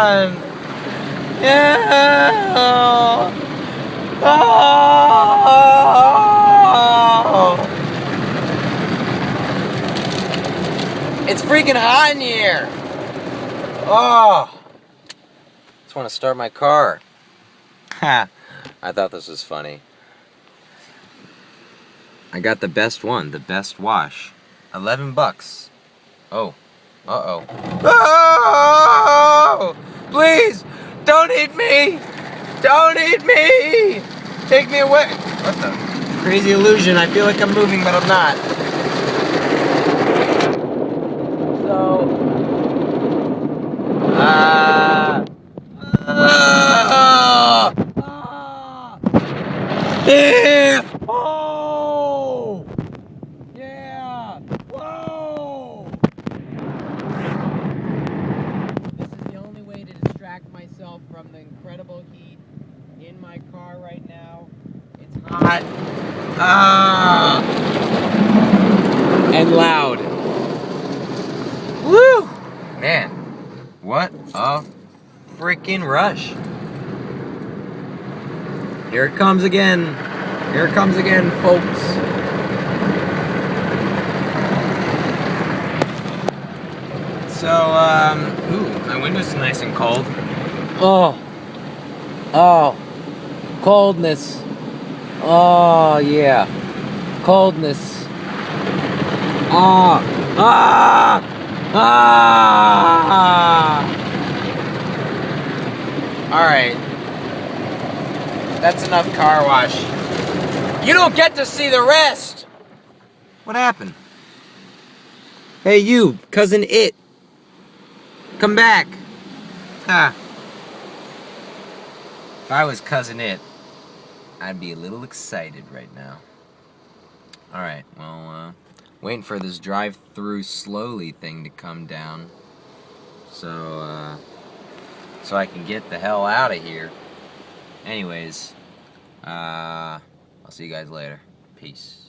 on! Yeah! Oh! It's freaking hot in here! Oh! Just want to start my car. Ha! I thought this was funny. I got the best one, the best wash. $11. Oh. Uh-oh. Oh! Please! Don't eat me! Don't eat me! Take me away! What the? Crazy illusion. I feel like I'm moving, but I'm not. So... Yeah! Oh! Yeah! Whoa! This is the only way to distract myself from the incredible heat in my car right now. It's hot. And loud. Woo! Man, what a freaking rush. Here it comes again. Here it comes again, folks. So, ooh, my window's nice and cold. Oh, coldness. Oh, yeah, coldness. All right. That's enough car wash. You don't get to see the rest! What happened? Hey you, cousin It. Come back. Ha. If I was cousin It, I'd be a little excited right now. Alright, well, waiting for this drive-through slowly thing to come down. So I can get the hell out of here. Anyways, I'll see you guys later. Peace.